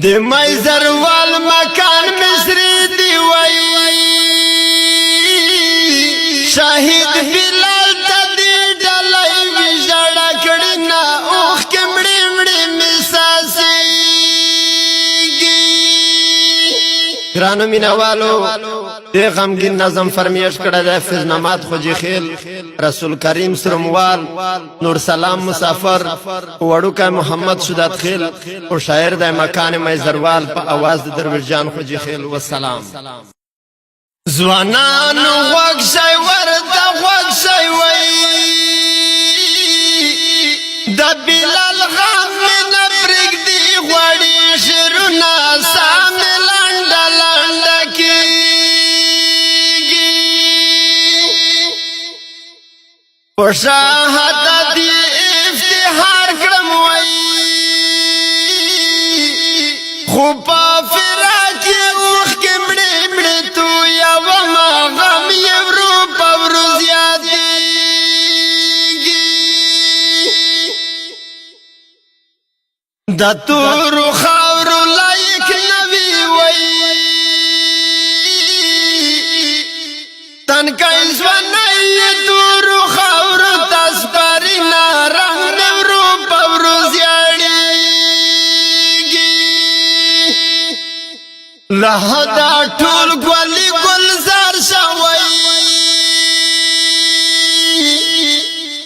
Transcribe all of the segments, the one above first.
د میزر وال مکان مصری دی وای شهید بلال تدی ډلای وژړه کړي نا اوخ کې مړې مړې مساسيږي ګرانو مینوالو دې غمګین نظم فرمیش کړه د حافظ نمات خوجی خیل رسول کریم سرموال نور سلام مسافر وړوکا محمد شداد خیل او شاعر د مکان میزروال په आवाज د درویش جان خوجی خیل والسلام زوانانو وګ شي ورته وګ شي وای د بلال غم نه پرګ دی غوړي شرونه سامل شهادت افتخار کړم وای خو په فراق اوخ کې مړې مړې تو یو ما غم یو رو په زیاتېږي د تور خاورو لایق نوي وای تن کای ځواني تور لهدا ټول ګولي ګلزار شوي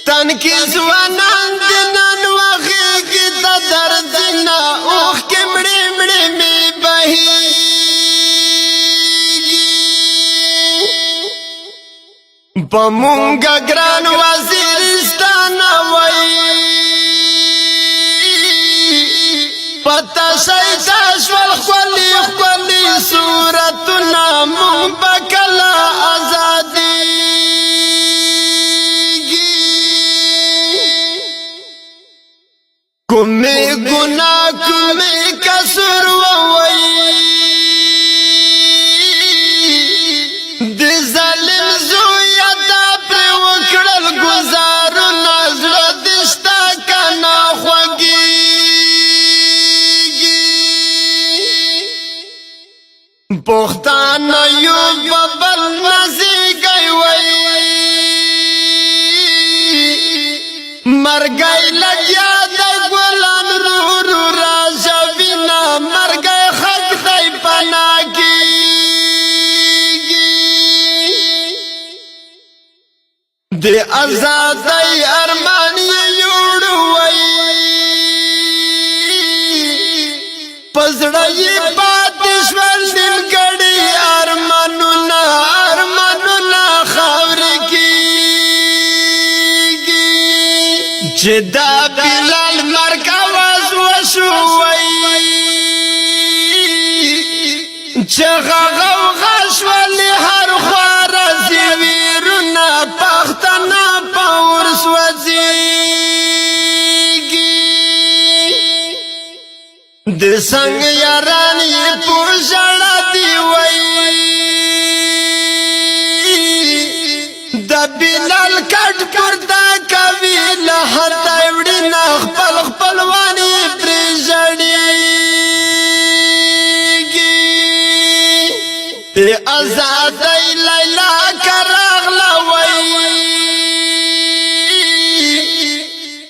تن کې ځوانان د نن وخت کې د درد نه اوخ کې مړې مړې می بهيږي په مونږه ګران وزیرستان وای پتا شي شول خولي خولي صورتنا مون بکلا آزادیږي کومه ګناه کومه قصور وای د ظالم زویا دا پر وکړل گزارو نظر دشتا کنا خوږي پختان یو ببل نزی گئی وی مرگئی لگیا دی گلان رو رو راجوینا مرگئی خلق دی پنا کی دی ازادی ارمانی یوڑو وی پزڑی پاتش ولدن کڑی ارمانونا خاور کیگی جدا بلال مرکواز وشوی چغغو غشولی هر خوار زیویرونا پختنا پاورس وزیگی د څنګ یاران یې پوښړه دی وای د بلال کټ پردا کوي له هدا وړي نه خپل خپلواني پرې ژړېږي ته آزاد لیلا کراغلا وای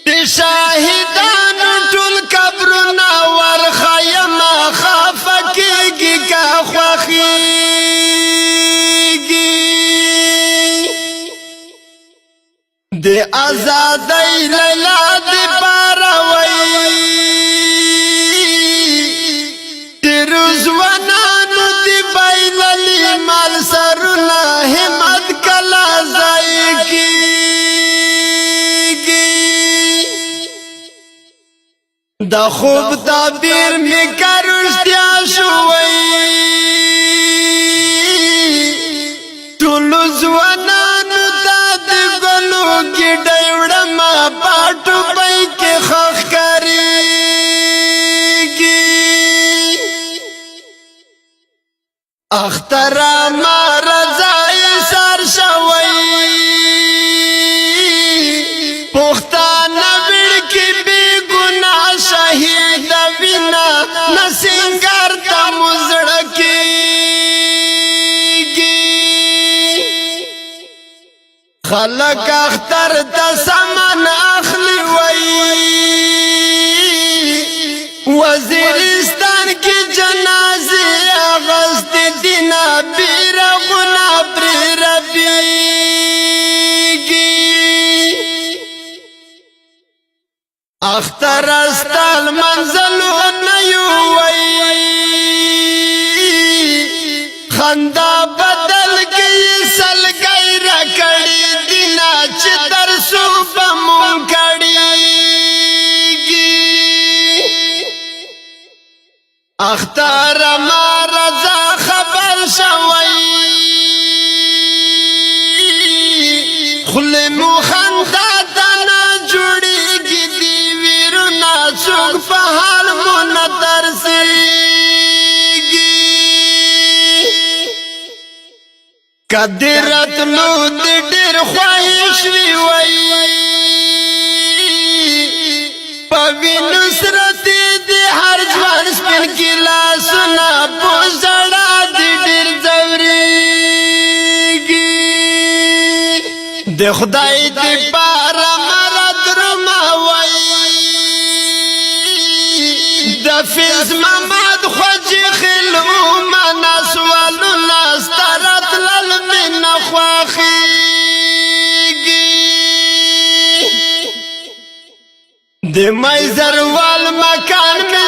د شاهدان ټول قبرونه د آزادۍ لیلا دی پاروي تیر ځوانانو دی بایللی مال سرونه همت کلا ځای کیږي د خوب تعبیر می کارشتیا شوی ټول ځوانانو کی ډیوړما پټو پای کې خخ کریږي اختر ما رضای سر شوی پختانه وړ کې بے ګناه شهید وینا نسنګ خلق اختر تا سمن اخلی وی وزیرستان کی جنازی اغسط دینا بیر غنا بری ربیگی اختر استال منزلو نیو وی خندا بدل کی سلگئی رکڑی دینا چی ترسو بمون کڑیگی اختر ما رضا خبر شوی خلی مو خندا تنا جوڑی گی دی ویرونا چوک پہال مو نترسیگی کدیرت لو دی دیر خواهش وی وی پوی نصرتی دی هر جوان سپین کی لاسونا پوزڑا دی دیر زوریگی دی خدای دی پارا مرد رماوی دا فیز مماد خوجی خلو مناس والو ناسترت للمن خواخیگی دی میزر والمکان میں